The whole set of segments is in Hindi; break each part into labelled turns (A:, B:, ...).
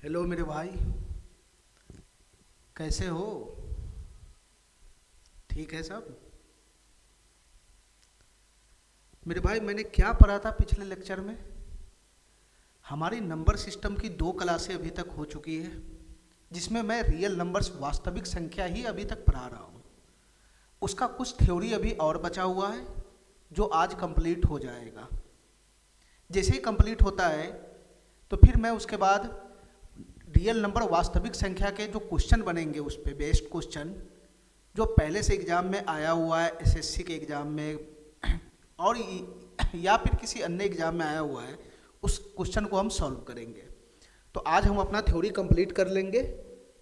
A: हेलो मेरे भाई, कैसे हो? ठीक है सब। मेरे भाई, मैंने क्या पढ़ा था पिछले लेक्चर में? हमारी नंबर सिस्टम की दो क्लासें अभी तक हो चुकी है, जिसमें मैं रियल नंबर्स वास्तविक संख्या ही अभी तक पढ़ा रहा हूँ। उसका कुछ थ्योरी अभी और बचा हुआ है, जो आज कंप्लीट हो जाएगा। जैसे ही कंप्लीट होता है तो फिर मैं उसके बाद रियल नंबर वास्तविक संख्या के जो क्वेश्चन बनेंगे उस पर बेस्ड क्वेश्चन, जो पहले से एग्ज़ाम में आया हुआ है, एसएससी के एग्ज़ाम में और या फिर किसी अन्य एग्ज़ाम में आया हुआ है, उस क्वेश्चन को हम सॉल्व करेंगे। तो आज हम अपना थ्योरी कंप्लीट कर लेंगे।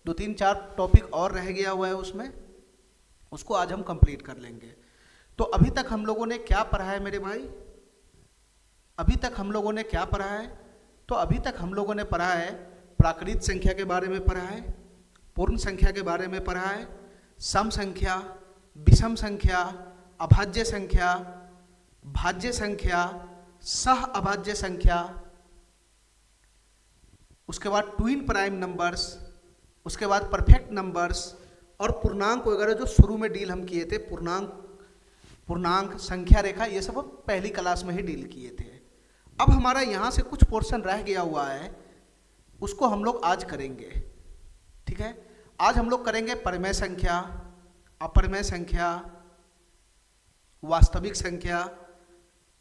A: दो तीन चार टॉपिक और रह गया हुआ है उसमें, उसको आज हम कंप्लीट कर लेंगे। तो अभी तक हम लोगों ने क्या पढ़ा है मेरे भाई? अभी तक हम लोगों ने क्या पढ़ा है? तो अभी तक हम लोगों ने पढ़ा है, प्राकृत संख्या के बारे में पढ़ा है, पूर्ण संख्या के बारे में पढ़ा है, सम संख्या, विषम संख्या, अभाज्य संख्या, भाज्य संख्या, सह अभाज्य संख्या, उसके बाद ट्विन प्राइम नंबर्स, उसके बाद परफेक्ट नंबर्स और पूर्णांक वगैरह जो शुरू में डील हम किए थे, पूर्णांक, पूर्णांक, संख्या रेखा, ये सब पहली क्लास में ही डील किए थे। अब हमारा यहाँ से कुछ पोर्शन रह गया हुआ है, उसको हम लोग आज करेंगे। ठीक है, आज हम लोग करेंगे परिमेय संख्या, अपरिमेय संख्या, वास्तविक संख्या।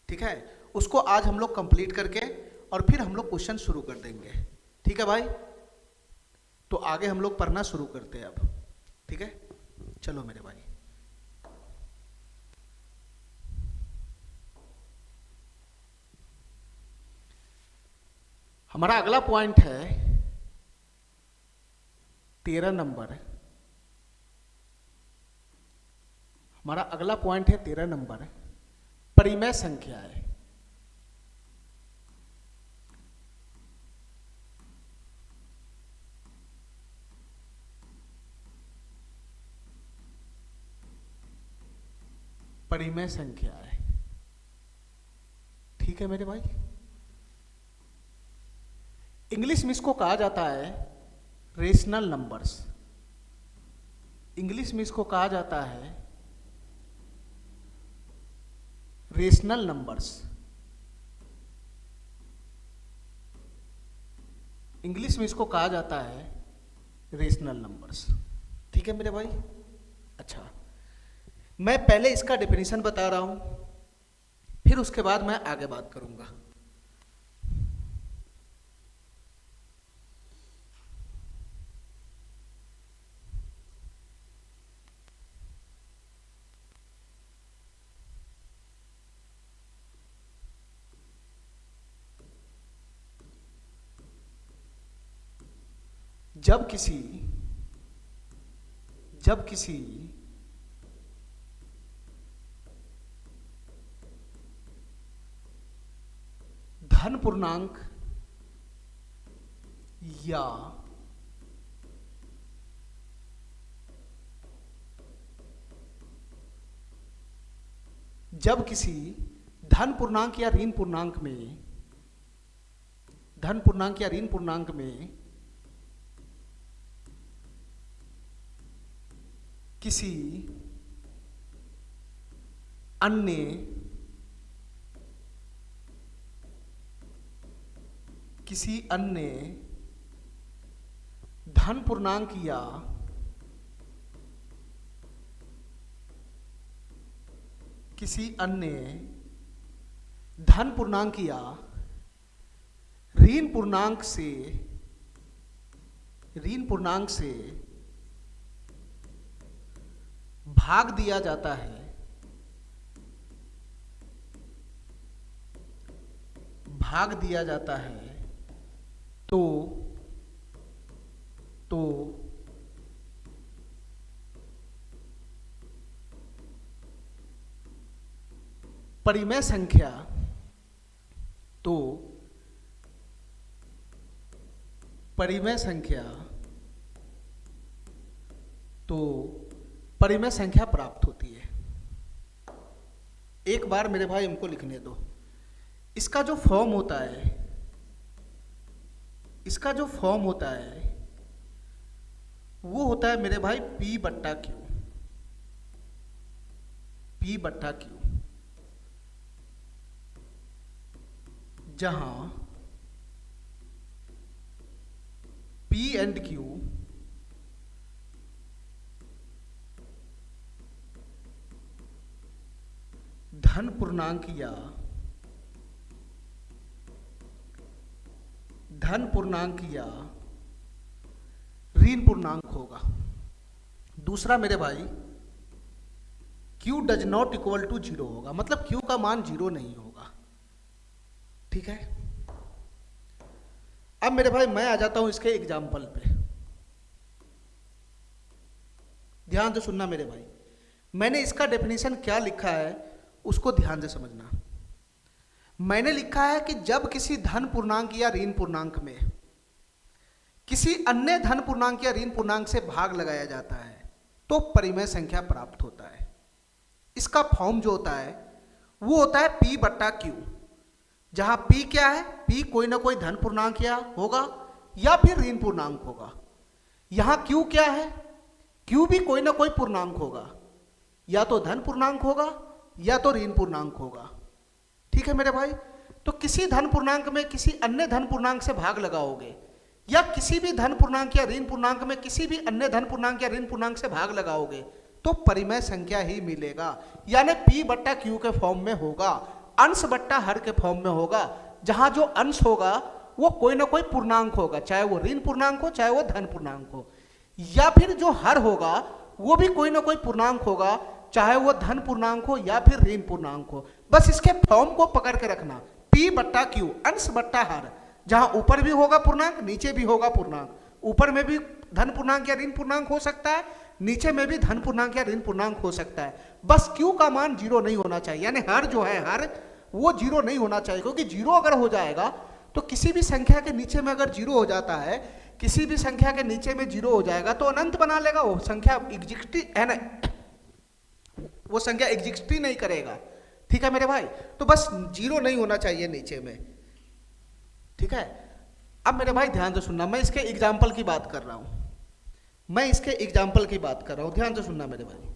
A: ठीक है, उसको आज हम लोग कंप्लीट करके और फिर हम लोग क्वेश्चन शुरू कर देंगे। ठीक है भाई, तो आगे हम लोग पढ़ना शुरू करते हैं अब। ठीक है, चलो मेरे भाई। हमारा अगला पॉइंट है 13 नंबर। हमारा अगला पॉइंट है 13 नंबर, परिमेय संख्या है। परिमेय संख्या है। ठीक है मेरे भाई, इंग्लिश में इसको कहा जाता है रेशनल नंबर्स। इंग्लिश में इसको कहा जाता है रेशनल नंबर्स। इंग्लिश में इसको कहा जाता है रेशनल नंबर्स। ठीक है मेरे भाई। अच्छा, मैं पहले इसका डेफिनेशन बता रहा हूं, फिर उसके बाद मैं आगे बात करूंगा। जब किसी जब किसी धन पूर्णांक या जब किसी धन पूर्णांक या ऋण पूर्णांक में धन पूर्णांक या ऋण पूर्णांक में किसी अन्य धन पूर्णांक या किसी अन्य धन पूर्णांक या ऋण पूर्णांक से भाग दिया जाता है, तो परिमेय संख्या परिमेय संख्या प्राप्त होती है। एक बार मेरे भाई हमको लिखने दो, इसका जो फॉर्म होता है, इसका जो फॉर्म होता है वो होता है मेरे भाई P बट्टा क्यू, P बट्टा क्यू, जहां P एंड Q धन पूर्णांक या ऋण पूर्णांक होगा। दूसरा मेरे भाई Q does not equal to 0 होगा, मतलब Q का मान 0 नहीं होगा। ठीक है, अब मेरे भाई मैं आ जाता हूं इसके एग्जाम्पल पे। ध्यान से सुनना मेरे भाई, मैंने इसका डेफिनेशन क्या लिखा है उसको ध्यान से समझना। मैंने लिखा है कि जब किसी धन पूर्णांक या ऋण पूर्णांक में किसी अन्य धन पूर्णांक या ऋण पूर्णांक से भाग लगाया जाता है तो परिमेय संख्या प्राप्त होता है। इसका फॉर्म जो होता है वो होता है P बट्टा Q, जहां P क्या है, P कोई ना कोई धन पूर्णांक या होगा या फिर ऋण पूर्णांक होगा। यहां Q क्या है, Q भी कोई ना कोई पूर्णांक होगा, या तो धन पूर्णांक होगा या तो ऋण पूर्णांक होगा। ठीक है मेरे भाई, तो किसी धन पूर्णांक में किसी अन्य धन पूर्णांक से भाग लगाओगे या किसी भी धन पूर्णांक या ऋण पूर्णांक में किसी भी अन्य धन पूर्णांक या ऋण पूर्णांक से भाग लगाओगे तो परिमेय संख्या ही मिलेगा, यानी P बट्टा Q के फॉर्म में होगा, अंश बट्टा हर के फॉर्म में होगा, जहां जो अंश होगा वो कोई ना कोई पूर्णांक होगा, चाहे वो ऋण पूर्णांक हो चाहे वो धन पूर्णांक हो, या फिर जो हर होगा वो भी कोई ना कोई पूर्णांक होगा, चाहे वो धन पूर्णांक हो या फिर ऋण पूर्णांक हो। बस इसके फॉर्म को पकड़ के रखना, P बट्टा Q, अंश बट्टा हर, जहां ऊपर भी होगा पूर्णांक नीचे भी होगा पूर्णांक, ऊपर में भी धन पूर्णांक या ऋण पूर्णांक हो सकता है, नीचे में भी धन पूर्णांक या ऋण पूर्णांक हो सकता है। बस Q का मान 0 नहीं होना चाहिए, यानी हर जो है हर वो 0 नहीं होना चाहिए, क्योंकि 0 अगर हो जाएगा तो किसी भी संख्या के नीचे में अगर 0 हो जाता है, किसी भी संख्या के नीचे में 0 हो जाएगा तो अनंत बना लेगा, वो संख्या एग्जिस्ट है ना, वो संख्या एग्जिस्ट ही नहीं करेगा। ठीक है मेरे भाई, तो बस 0 नहीं होना चाहिए नीचे में। ठीक है, अब मेरे भाई ध्यान से सुनना, मैं इसके एग्जाम्पल की बात कर रहा हूं, ध्यान से सुनना मेरे भाई,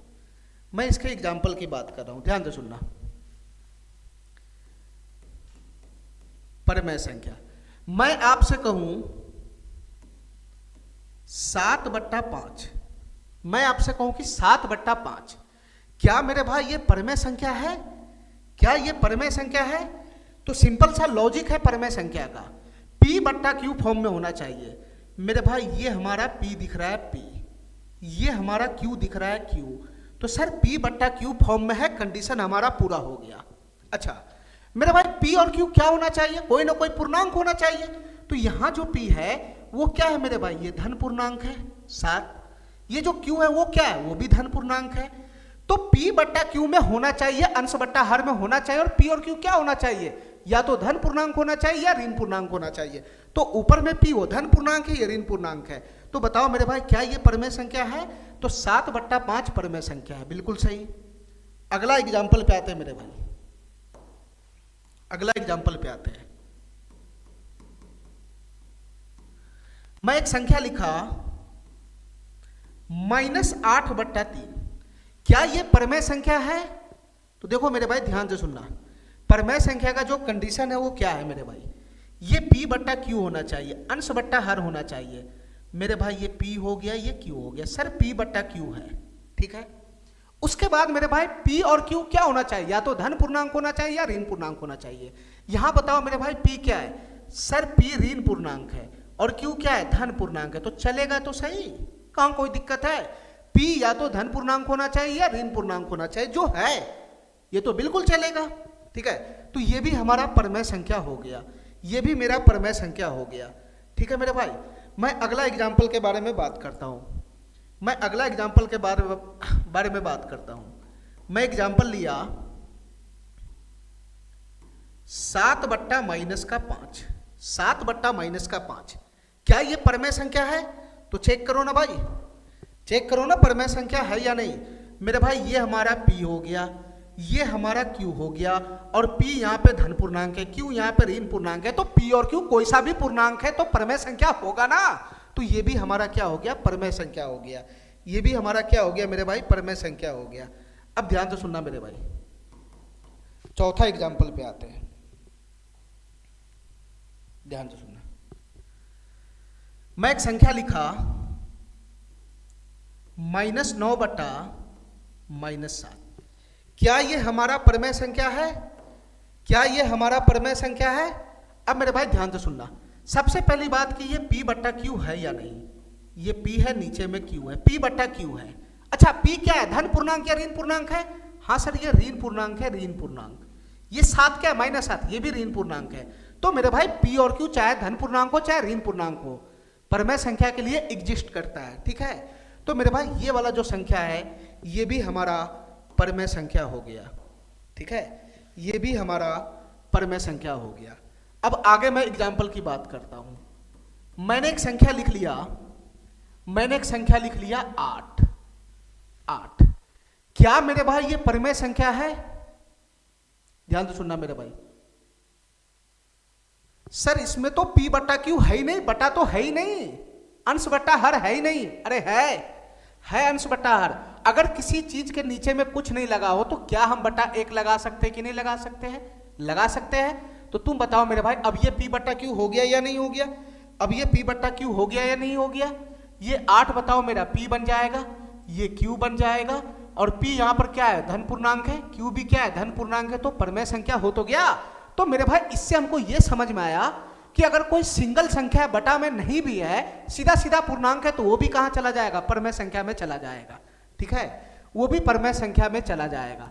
A: मैं इसके एग्जाम्पल की बात कर रहा हूं, ध्यान से सुनना। परिमेय संख्या, मैं आपसे कहूं 7/5, मैं आपसे कहूं कि 7/5, क्या मेरे भाई ये परिमेय संख्या है? क्या ये परिमेय संख्या है? तो सिंपल सा लॉजिक है परिमेय संख्या का, P बट्टा Q फॉर्म में होना चाहिए। मेरे भाई ये हमारा P दिख रहा है P, ये हमारा Q दिख रहा है Q, तो सर P बट्टा Q फॉर्म में है, कंडीशन हमारा पूरा हो गया। अच्छा मेरे भाई P और Q क्या होना चाहिए? कोई ना कोई पूर्णांक होना चाहिए। तो यहां जो P है वो क्या है मेरे भाई? ये धन पूर्णांक है 7, ये जो Q है वो क्या है? वो भी धन पूर्णांक है। तो P बट्टा Q में होना चाहिए, अंश बट्टा हर में होना चाहिए, और P और Q क्या होना चाहिए? या तो धन पूर्णांक होना चाहिए या ऋण पूर्णांक होना चाहिए। तो ऊपर में P वो धन पूर्णांक है, ये ऋण पूर्णांक है। तो बताओ मेरे भाई क्या ये परिमेय संख्या है? तो 7/5 परिमेय संख्या है, बिल्कुल सही। अगला एग्जाम्पल पे आते हैं मेरे भाई, अगला एग्जाम्पल पे आते हैं। मैं एक संख्या लिखा -8/3, क्या ये परिमेय संख्या है? तो देखो मेरे भाई ध्यान से सुनना, परिमेय संख्या का जो कंडीशन है वो क्या है मेरे भाई? ये P बट्टा Q होना चाहिए, अंश बट्टा हर होना चाहिए। मेरे भाई ये P हो गया, ये Q हो गया, सर P बट्टा Q है, ठीक है। उसके बाद मेरे भाई P और Q क्या होना चाहिए? या तो धन पूर्णांक होना चाहिए या ऋण पूर्णांक होना चाहिए। यहां बताओ मेरे भाई P क्या है? सर P ऋण पूर्णांक है और Q क्या है? धन पूर्णांक है। तो चलेगा तो सही, कहां कोई दिक्कत है? P या तो धन पूर्णांक होना चाहिए या ऋण पूर्णांक होना चाहिए, जो है ये तो बिल्कुल चलेगा, ठीक है। तो ये भी हमारा परिमेय संख्या हो गया, ये भी मेरा परिमेय संख्या हो गया, ठीक है मेरे भाई। मैं अगला एग्जाम्पल के बारे में बात करता हूं, मैं अगला एग्जाम्पल के बारे में बात करता हूं। मैं एग्जाम्पल लिया 7/-5, 7/-5, क्या ये परिमेय संख्या है? तो चेक करो ना भाई, चेक करो ना परिमेय संख्या है या नहीं। मेरे भाई ये हमारा P हो गया, ये हमारा Q हो गया, और P यहाँ पे धन पूर्णांक है, Q यहाँ पे ऋण पूर्णांक है, तो P और Q कोई सा भी पूर्णांक है तो परमेय संख्या होगा ना। तो ये भी हमारा क्या हो गया, परमेय संख्या हो गया। ये भी हमारा क्या हो गया मेरे भाई, परमेय संख्या हो गया। अब ध्यान से सुनना मेरे भाई, चौथा एग्जाम्पल पे आते हैं, ध्यान से सुनना। मैं एक संख्या लिखा -9 बटा -7। क्या ये हमारा परमेय संख्या है? क्या ये हमारा परमेय संख्या है? अब मेरे भाई ध्यान से सुनना। सबसे पहली बात कि ये P बट्टा Q है या नहीं। ये P है, नीचे में Q है, P बट्टा Q है। अच्छा, P क्या है, धन पूर्णांक या ऋण पूर्णांक है? हाँ सर, ये ऋण पूर्णांक है, ऋण पूर्णांक। ये 7 क्या है, -7, ये भी ऋण पूर्णांक है। तो मेरे भाई P और Q चाहे धन पूर्णांक हो चाहे ऋण पूर्णांक हो, परमेय संख्या के लिए एग्जिस्ट करता है, ठीक है। तो मेरे भाई ये वाला जो संख्या है ये भी हमारा परमेय संख्या हो गया, ठीक है। ये भी हमारा परमेय संख्या हो गया। अब आगे मैं एग्जाम्पल की बात करता हूं। मैंने एक संख्या लिख लिया, मैंने एक संख्या लिख लिया 8। क्या मेरे भाई ये परमेय संख्या है? ध्यान से सुनना मेरे भाई। सर इसमें तो P बट्टा Q है ही नहीं, बटा तो है ही नहीं, अंश बट्टा हर है ही नहीं। अरे है अंश बट्टा हर। अगर किसी चीज के नीचे में कुछ नहीं लगा हो तो क्या हम बटा 1 लगा सकते हैं कि नहीं लगा सकते हैं? लगा सकते हैं। तो तुम बताओ मेरे भाई, अब ये P बट्टा Q हो गया या नहीं हो गया? अब ये P बट्टा Q हो गया या नहीं हो गया? ये 8 बताओ मेरा P बन जाएगा, ये Q बन जाएगा, और P यहां पर क्या है, धन पूर्णांक है, Q भी क्या है, धन पूर्णांक है, तो परमेय संख्या हो तो गया। तो मेरे भाई इससे हमको ये समझ में आया कि अगर कोई सिंगल संख्या बटा में नहीं भी है, सीधा सीधा पूर्णांक है, तो वो भी कहां चला जाएगा, परमेय संख्या में चला जाएगा, ठीक है, वो भी परमेय संख्या में चला जाएगा।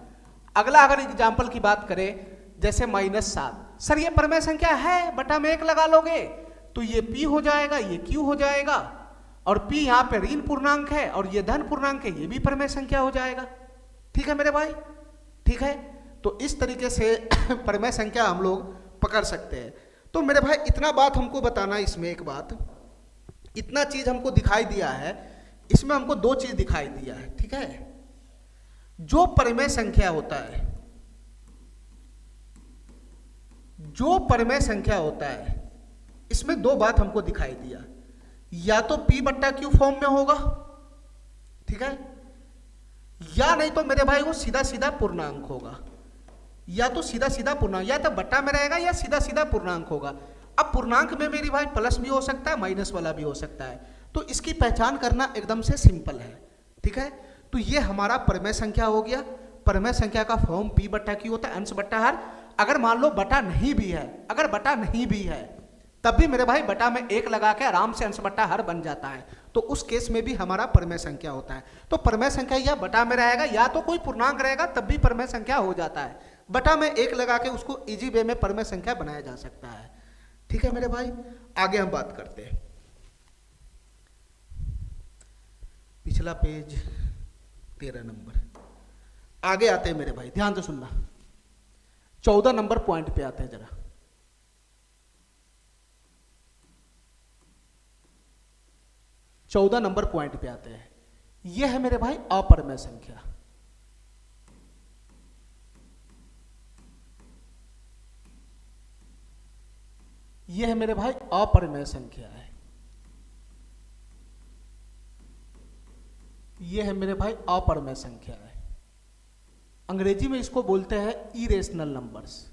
A: अगला अगर एग्जाम्पल की बात करें, जैसे -7, सर ये परमेय संख्या है, बटा में 1 लगा लोगे तो ये P हो जाएगा, ये Q हो जाएगा, और P यहाँ पे ऋण पूर्णांक है और ये धन पूर्णांक है, ये भी परमेय संख्या हो जाएगा, ठीक है मेरे भाई, ठीक है। तो इस तरीके से परमेय संख्या हम लोग पकड़ सकते हैं। तो मेरे भाई इतना बात हमको बताना, इसमें एक बात, इतना चीज हमको दिखाई दिया है, इसमें हमको 2 चीज दिखाई दिया है, ठीक है। जो परमेय संख्या होता है, जो परमेय संख्या होता है, इसमें 2 बात हमको दिखाई दिया। या तो P बट्टा Q फॉर्म में होगा, ठीक है, या नहीं तो मेरे भाई वो सीधा सीधा पूर्णांक होगा, या तो सीधा सीधा पूर्णांक, या तो बट्टा में रहेगा या सीधा सीधा पूर्णांक होगा। अब पूर्णांक में मेरी भाई प्लस भी हो सकता है, माइनस वाला भी हो सकता है, तो इसकी पहचान करना एकदम से सिंपल है, ठीक है। तो ये हमारा परमेय संख्या हो गया। परमेय संख्या का फॉर्म P बट्टा Q होता है, अंश बट्टा हर। अगर मान लो बटा नहीं भी है, अगर बटा नहीं भी है तब भी मेरे भाई बटा में 1 लगा के आराम से अंश बट्टा हर बन जाता है, तो उस केस में भी हमारा परमेय संख्या होता है। तो परमेय संख्या या बटा में रहेगा या तो कोई पूर्णांक रहेगा, तब भी परमेय संख्या हो जाता है। बटा में 1 लगा के उसको इजी वे में परमेय संख्या बनाया जा सकता है, ठीक है मेरे भाई। आगे हम बात करते हैं, पिछला पेज 13 नंबर, आगे आते हैं मेरे भाई, ध्यान से सुनना। 14 नंबर पॉइंट पे आते हैं जरा। चौदह नंबर पॉइंट पे आते हैं। यह है मेरे भाई अपरमेय संख्या। यह है मेरे भाई अपरमेय संख्या है। यह है मेरे भाई अपरमेय संख्या है। अंग्रेजी में इसको बोलते हैं इरेशनल नंबर्स।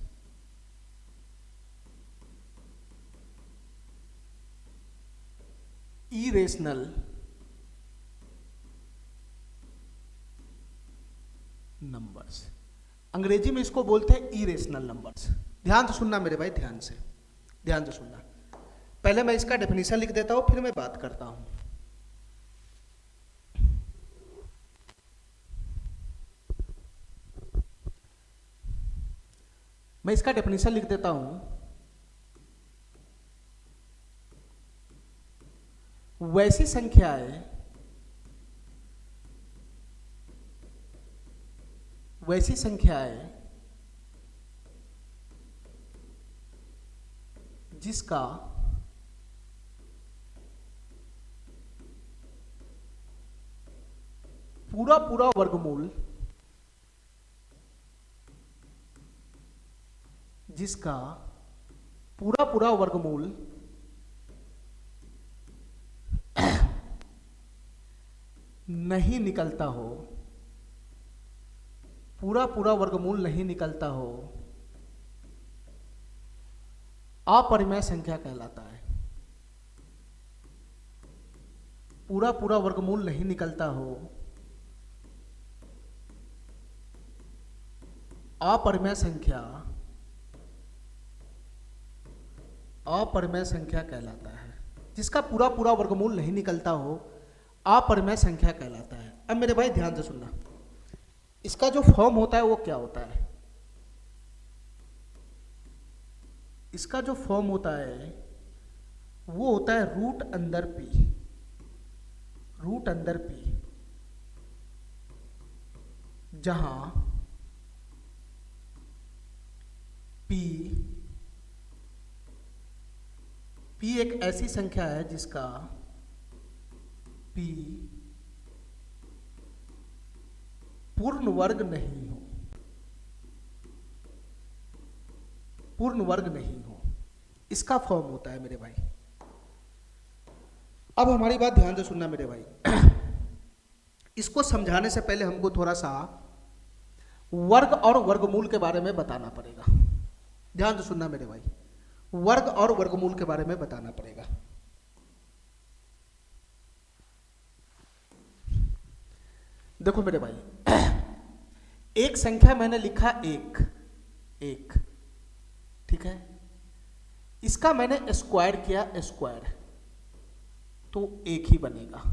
A: इरेशनल नंबर्स, अंग्रेजी में इसको बोलते हैं इरेशनल नंबर्स। ध्यान से सुनना मेरे भाई, ध्यान से सुनना। पहले मैं इसका डेफिनेशन लिख देता हूं, फिर मैं बात करता हूं। मैं इसका डेफिनेशन लिख देता हूं। वैसी संख्याएं जिसका पूरा वर्गमूल जिसका पूरा पूरा वर्गमूल नहीं निकलता हो, पूरा पूरा वर्गमूल नहीं निकलता हो, अपरिमेय संख्या कहलाता है। पूरा पूरा वर्गमूल नहीं निकलता हो, अपरिमेय संख्या, अपरिमेय संख्या कहलाता है। जिसका पूरा पूरा वर्गमूल नहीं निकलता हो, अपरिमेय संख्या कहलाता है। अब मेरे भाई ध्यान से सुनना, इसका जो फॉर्म होता है वो क्या होता है? इसका जो फॉर्म होता है वो होता है रूट अंदर पी, रूट अंदर पी, जहां पी एक ऐसी संख्या है जिसका पी पूर्ण वर्ग नहीं हो, पूर्ण वर्ग नहीं हो, इसका फॉर्म होता है मेरे भाई। अब हमारी बात ध्यान से सुनना मेरे भाई। इसको समझाने से पहले हमको थोड़ा सा वर्ग और वर्गमूल के बारे में बताना पड़ेगा। ध्यान से सुनना मेरे भाई, वर्ग और वर्गमूल के बारे में बताना पड़ेगा। देखो मेरे भाई, एक संख्या मैंने लिखा एक, एक, ठीक है, इसका मैंने स्क्वायर किया, स्क्वायर, तो एक ही बनेगा।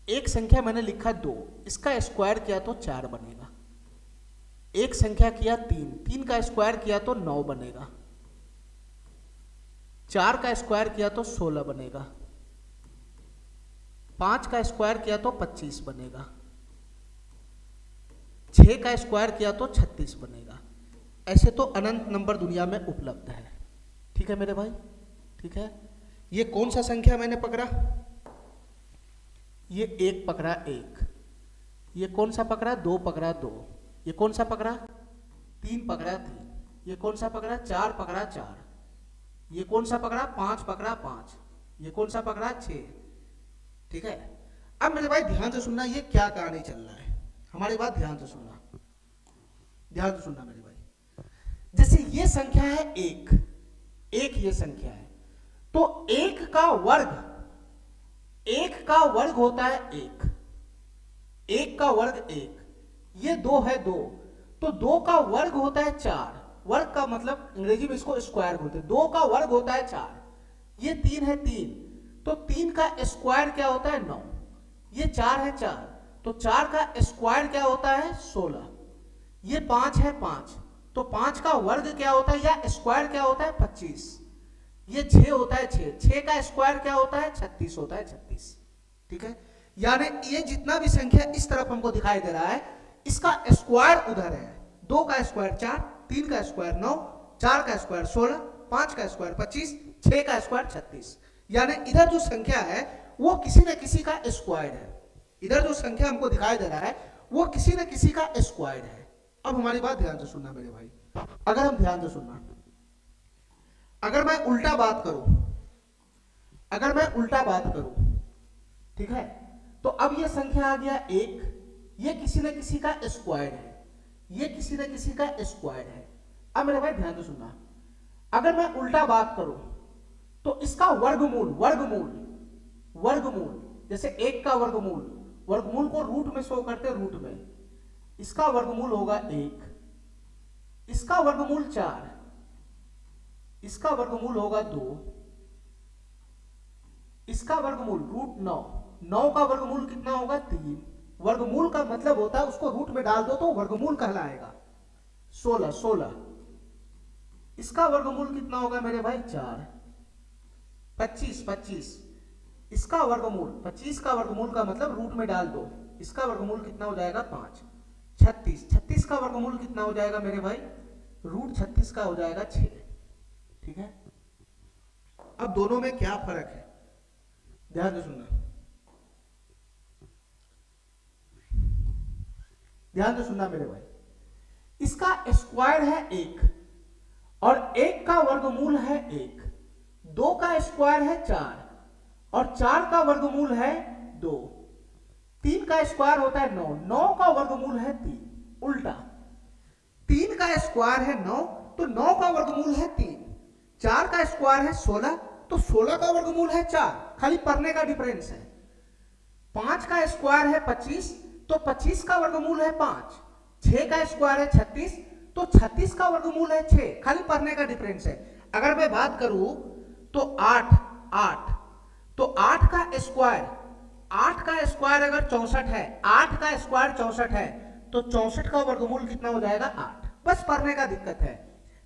A: एक संख्या मैंने लिखा दो, इसका स्क्वायर किया तो चार बनेगा। एक संख्या किया तीन, तीन का स्क्वायर किया तो 9 बनेगा। 4 का स्क्वायर किया तो 16 बनेगा। 5 का स्क्वायर किया तो 25 बनेगा। 6 का स्क्वायर किया तो 36 बनेगा। ऐसे तो अनंत नंबर दुनिया में उपलब्ध है। ठीक है मेरे भाई, ठीक है। ये कौन सा संख्या मैंने पकड़ा? ये एक पकड़ा, एक। ये कौन सा पकड़ा? 2 पकड़ा, 2। ये कौन सा पकड़ा? 3 पकड़ा, 3। ये कौन सा पकड़ा? 4 पकड़ा, 4। ये कौन सा पकड़ा? 5 पकड़ा, 5। ये कौन सा पकड़ा? 6। ठीक है। अब मेरे भाई ध्यान से सुनना, ये क्या कहानी चल रहा है, हमारी बात ध्यान से सुनना, ध्यान से सुनना मेरे भाई। जैसे ये संख्या है एक, एक ये संख्या है, तो एक का वर्ग, एक का वर्ग होता है एक, एक का वर्ग एक। ये 2 है, 2, तो 2 का वर्ग होता है 4। वर्ग का मतलब अंग्रेजी में इसको स्क्वायर बोलते हैं। 2 का वर्ग होता है 4। ये 3 है, 3, तो 3 का स्क्वायर क्या होता है? 9। ये 4 है, 4, तो 4 का स्क्वायर क्या होता है? 16। ये 5 है, 5, तो 5 का वर्ग क्या होता है या स्क्वायर क्या होता है? 25। ये 6 होता है, 6, 6 का स्क्वायर क्या होता है? 36 होता है, 36। ठीक है। यानी ये जितना भी संख्या इस तरफ हमको दिखाई दे रहा है, इसका स्क्वायर उधर है। 2 का स्क्वायर 4, 3 का स्क्वायर 9, 4 का स्क्वायर 16, 5 का स्क्वायर 25, 6 का स्क्वायर 36। यानी इधर जो संख्या है वो किसी न किसी का स्क्वायर है। इधर जो संख्या हमको दिखाई दे रहा है वो किसी न किसी का स्क्वायर है। अब हमारी बात ध्यान से सुनना मेरे भाई, अगर हम ध्यान से सुनना, अगर मैं उल्टा बात करूं, अगर मैं उल्टा बात करूं, ठीक है, तो अब ये संख्या आ गया एक, ये किसी न किसी का स्क्वायर है, ये किसी न किसी का स्क्वायर है। अब मेरे भाई ध्यान से सुनना, अगर मैं उल्टा बात करूं तो इसका वर्गमूल, वर्गमूल, वर्गमूल, जैसे एक का वर्गमूल, वर्गमूल को रूट में शो करते हैं, रूट में, इसका वर्गमूल होगा 1, इसका वर्गमूल 4, इसका वर्गमूल होगा 2, इसका वर्गमूल रूट 9, 9 का वर्गमूल कितना होगा? 3। वर्गमूल का मतलब होता है उसको रूट में डाल दो तो वर्गमूल कहलाएगा। 16, 16, इसका वर्गमूल कितना होगा मेरे भाई? 4। 25, 25, इसका वर्गमूल, 25 का वर्गमूल का मतलब रूट में डाल दो, इसका वर्गमूल कितना हो जाएगा? 5। 36, 36 का वर्गमूल कितना हो जाएगा मेरे भाई? रूट 36 का हो जाएगा 6। ठीक है। अब दोनों में क्या फर्क है, ध्यान से सुनना, ध्यान से सुनना मेरे भाई। इसका स्क्वायर है 1
B: और 1 का वर्गमूल है 1, 2 का स्क्वायर है 4 और 4 का वर्गमूल है 2, 3 का स्क्वायर होता है 9, 9 का वर्गमूल है 3, उल्टा 3 का स्क्वायर है 9 तो 9 का वर्गमूल है 3, 4 का स्क्वायर है 16 तो 16 का वर्गमूल है 4, खाली पढ़ने का डिफरेंस है। 5 का स्क्वायर है 25 तो 25 का वर्गमूल है 5, 6 का स्क्वायर है 36 तो 36 का वर्गमूल है 6, खाली पढ़ने का डिफरेंस है। अगर मैं बात करूं तो 8 8 तो 8 का स्क्वायर, 8 का स्क्वायर अगर 64 है, 8 का स्क्वायर 64 है तो 64 का वर्गमूल कितना हो जाएगा 8। बस पढ़ने का दिक्कत है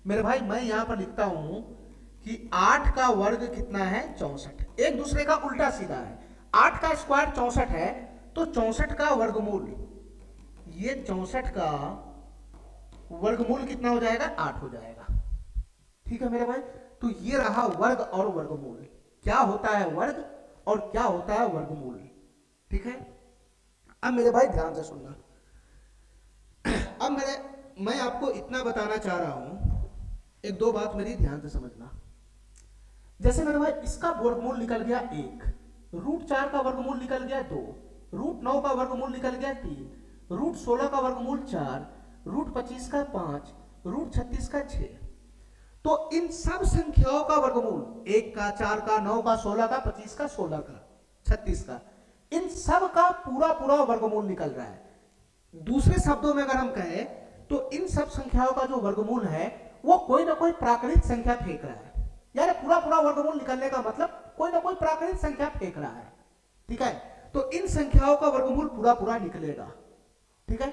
B: मेरे भाई। मैं यहां पर लिखता हूं कि 8 का वर्ग कितना है 64, एक दूसरे का उल्टा सीधा है। 8 का स्क्वायर 64 है तो 64 का वर्गमूल, ये 64 का वर्गमूल कितना हो जाएगा 8 हो जाएगा। ठीक है मेरे भाई, तो ये रहा वर्ग और वर्गमूल, क्या होता है वर्ग और क्या होता है वर्गमूल। ठीक है, अब मेरे भाई ध्यान से सुनना। अब मैं आपको इतना बताना चाह रहा हूं, एक दो बात मेरी ध्यान से समझना। जैसे मेरे भाई इसका वर्गमूल निकल गया 1, √4 का वर्गमूल निकल गया 2, √9 का वर्गमूल निकल गया 3, √16 का वर्गमूल 4, √25 का 5, √36 का 6। तो इन सब संख्याओं का वर्गमूल 1 का, 4 का, 9 का, 16 का, 25 का, 16 का, 36 का, इन सब का पूरा पूरा वर्गमूल निकल रहा है। दूसरे शब्दों में अगर हम कहें तो इन सब संख्याओं का जो वर्गमूल है वो कोई ना कोई प्राकृतिक संख्या फेंक रहा है। यानी पूरा पूरा वर्गमूल निकलने का मतलब कोई ना कोई प्राकृतिक संख्या फेंक रहा है। ठीक है, तो इन संख्याओं का वर्गमूल पूरा पूरा निकलेगा। ठीक है,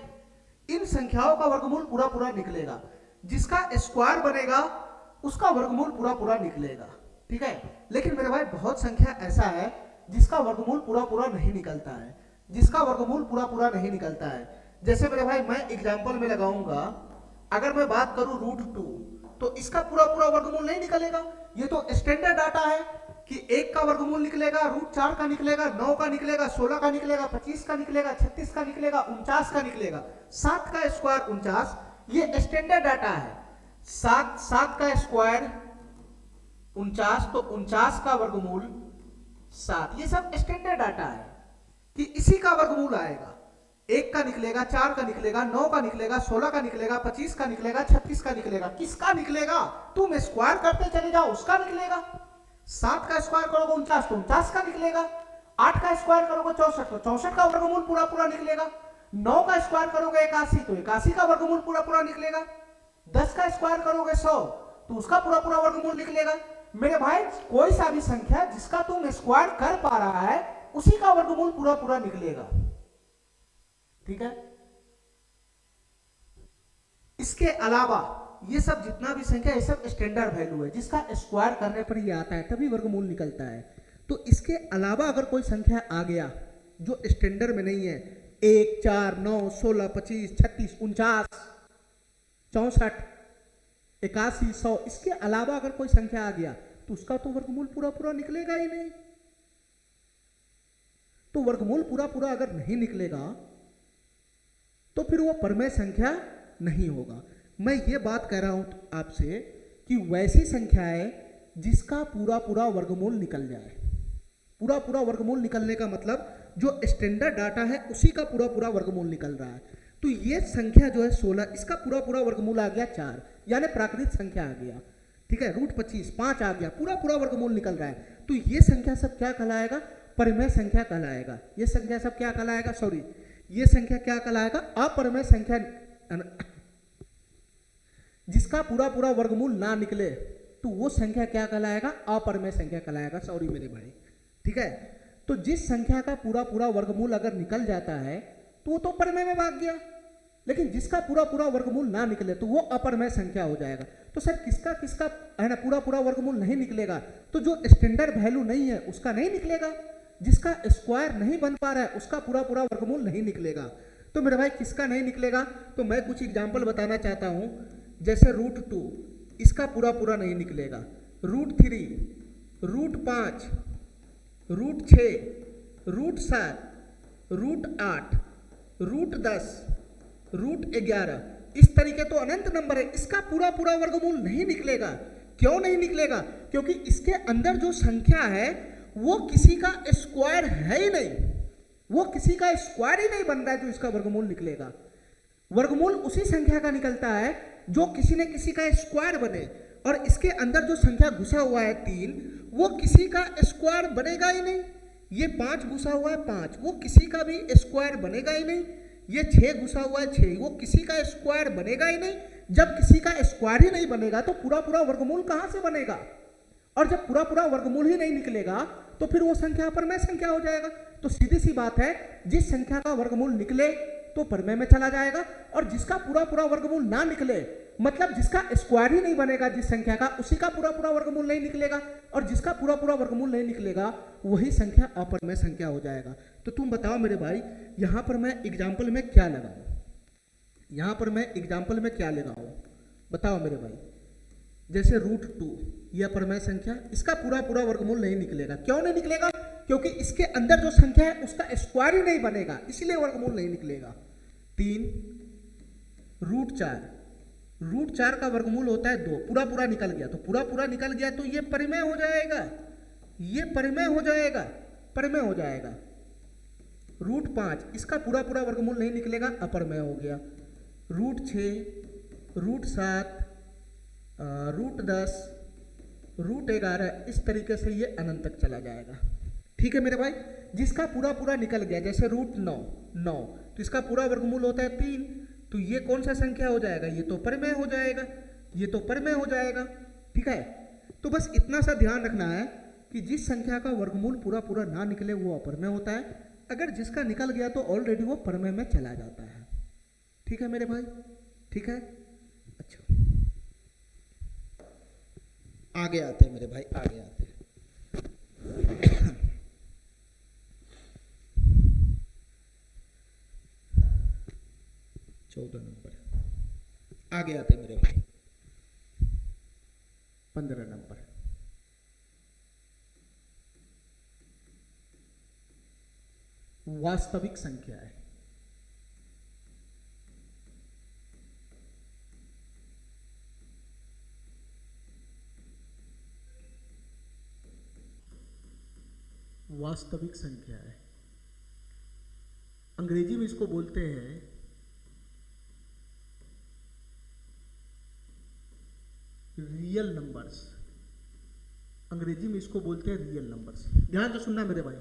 B: इन संख्याओं का वर्गमूल पूरा पूरा निकलेगा, जिसका स्क्वायर बनेगा उसका वर्गमूल पूरा पूरा निकलेगा। ठीक है, लेकिन मेरे भाई बहुत संख्या ऐसा है जिसका वर्गमूल पूरा पूरा नहीं निकलता है, जिसका वर्गमूल पूरा पूरा नहीं निकलता है। जैसे मेरे भाई मैं एग्जांपल में लगाऊंगा, अगर मैं बात करूं √2 तो इसका पूरा पूरा वर्गमूल नहीं निकलेगा। ये तो स्टैंडर्ड डाटा है कि 1 का वर्गमूल निकलेगा, √4 का निकलेगा, 9 का निकलेगा, 16 का निकलेगा, 25 का निकलेगा, 36 का निकलेगा, 49 का निकलेगा, 7 का स्क्वायर 49, ये स्टैंडर्ड डाटा है। 7 का स्क्वायर 49 तो 49 का वर्गमूल 7, ये सब स्टैंडर्ड डाटा है कि इसी का वर्गमूल आएगा। 1 का निकलेगा, 4 का निकलेगा, 9 का निकलेगा, 16 का निकलेगा, 25 का निकलेगा, 36 का निकलेगा। किसका निकलेगा? तुम स्क्वायर करते चले जाओ, उसका निकलेगा। 7 का स्क्वायर करोगे 49 तो 49 का निकलेगा। 8 का स्क्वायर करोगे 64 तो 64 का वर्गमूल पूरा पूरा निकलेगा। 9 का स्क्वायर करोगे 81 तो 81 का वर्गमूल पूरा पूरा निकलेगा। 10 का स्क्वायर करोगे 100 तो उसका पूरा पूरा वर्गमूल निकलेगा। मेरे भाई कोई सा भी संख्या जिसका तुम स्क्वायर कर पा रहा है उसी का वर्गमूल पूरा पूरा निकलेगा। ठीक है, इसके अलावा ये सब जितना भी संख्या, ये सब स्टैंडर्ड वैल्यू है, जिसका स्क्वायर करने पर ये आता है तभी वर्गमूल निकलता है। तो इसके अलावा अगर कोई संख्या आ गया जो स्टैंडर्ड में नहीं है, 1, 4, 9, 16, 25, 36, 49, 64, 81, 100, इसके अलावा अगर कोई संख्या आ गया तो उसका तो वर्गमूल पूरा पूरा निकलेगा ही नहीं। तो वर्गमूल पूरा पूरा अगर नहीं निकलेगा तो फिर वो परमेय संख्या नहीं होगा। मैं ये बात कह रहा हूं आपसे कि वैसी संख्या है जिसका पूरा पूरा वर्गमूल निकल जाए। पूरा पूरा वर्गमूल निकलने का मतलब जो स्टैंडर्ड डाटा है उसी का पूरा पूरा वर्गमूल निकल रहा है। तो ये संख्या जो है 16, इसका पूरा पूरा वर्गमूल आ गया 4, यानी प्राकृतिक संख्या आ गया। ठीक है, √25, 5 आ गया, पूरा पूरा वर्गमूल निकल रहा है। तो ये संख्या सब क्या कहलाएगा? परमेय संख्या कहलाएगा। ये संख्या सब क्या कहलाएगा? सॉरी, ये संख्या क्या कहलाएगा? अपरमेय संख्या। जिसका पूरा पूरा वर्गमूल ना निकले तो वो संख्या क्या कहलाएगा? अपरमेय संख्या कहलाएगा। सॉरी मेरे भाई। ठीक है, तो जिस संख्या का पूरा पूरा वर्गमूल अगर निकल जाता है तो वो तो परमेय में भाग गया, लेकिन जिसका पूरा पूरा वर्गमूल ना निकले तो वो अपरमेय संख्या हो जाएगा। तो सर किसका किसका है ना पूरा पूरा वर्गमूल नहीं निकलेगा? तो जो स्टैंडर्ड वैल्यू नहीं है उसका नहीं निकलेगा, जिसका स्क्वायर नहीं बन पा रहा है उसका पूरा पूरा वर्गमूल नहीं निकलेगा। तो मेरे भाई किसका नहीं निकलेगा? तो मैं कुछ एग्जाम्पल बताना चाहता हूं। जैसे √2, इसका पूरा पूरा नहीं निकलेगा। √3, √5, √6, √7, √8, √10, √11, इस तरीके तो अनंत नंबर है, इसका पूरा पूरा वर्गमूल नहीं निकलेगा। क्यों नहीं निकलेगा? क्योंकि इसके अंदर जो संख्या है वो किसी का स्क्वायर है ही नहीं, वो किसी का स्क्वायर ही नहीं बन रहा है जो इसका वर्गमूल निकलेगा। वर्गमूल उसी संख्या का निकलता है जो किसी न किसी का स्क्वायर बने, और इसके अंदर जो संख्या घुसा हुआ है 3, वो किसी का स्क्वायर बनेगा ही नहीं। ये 5 घुसा हुआ है 5, वो किसी का भी स्क्वायर बनेगा ही नहीं। ये 6 घुसा हुआ है 6, वो किसी का स्क्वायर बनेगा ही नहीं। जब किसी का स्क्वायर ही नहीं बनेगा तो पूरा पूरा वर्गमूल कहां से बनेगा? और जब पूरा पूरा वर्गमूल ही नहीं निकलेगा तो फिर वो संख्या अपरमेय संख्या हो जाएगा। तो सीधी सी बात है, जिस संख्या का वर्गमूल निकले तो परमेय में चला जाएगा, और जिसका पूरा पूरा वर्गमूल ना निकले, मतलब जिसका स्क्वायर ही नहीं बनेगा जिस संख्या का, उसी का पूरा पूरा वर्गमूल नहीं निकलेगा, और जिसका पूरा पूरा वर्गमूल नहीं निकलेगा वही संख्या अपरमेय संख्या हो जाएगा। तो तुम बताओ मेरे भाई, यहां पर मैं एग्जाम्पल में क्या लगाऊं? यहां पर मैं एग्जाम्पल में क्या लगाऊं? बताओ मेरे भाई। जैसे √2, यह अपरमेय संख्या, इसका पूरा पूरा वर्गमूल नहीं निकलेगा। क्यों नहीं निकलेगा? क्योंकि इसके अंदर जो संख्या है उसका स्क्वायर ही नहीं बनेगा, इसलिए वर्गमूल नहीं निकलेगा। 3 √4, √4 का वर्गमूल होता है 2, पूरा पूरा निकल गया, तो पूरा पूरा निकल गया तो ये परिमेय हो जाएगा, ये परिमेय हो जाएगा, परिमेय हो जाएगा। √5, इसका पूरा पूरा वर्गमूल नहीं निकलेगा, अपरमेय हो गया। √6, √7, √10, √11, इस तरीके से ये अनंत तक चला जाएगा। ठीक है मेरे भाई। जिसका पूरा पूरा निकल गया, जैसे √9, तो इसका पूरा वर्गमूल होता है 3, तो ये कौन सा संख्या हो जाएगा? ये तो परिमेय हो जाएगा, ये तो परिमेय हो जाएगा। ठीक है, तो बस इतना सा ध्यान रखना है कि जिस संख्या का वर्गमूल पूरा पूरा ना निकले वो अपरमेय होता है, अगर जिसका निकल गया तो ऑलरेडी वो परमेय में चला जाता है। ठीक है मेरे भाई, ठीक है। अच्छा, आगे आते हैं मेरे भाई, आगे आते हैं। 14 नंबर, आगे आते हैं मेरे भाई। 15 नंबर, वास्तविक संख्या है। वास्तविक संख्या है, अंग्रेजी में इसको बोलते हैं रियल नंबर्स। अंग्रेजी में इसको बोलते हैं रियल नंबर्स। ध्यान से सुनना मेरे भाई,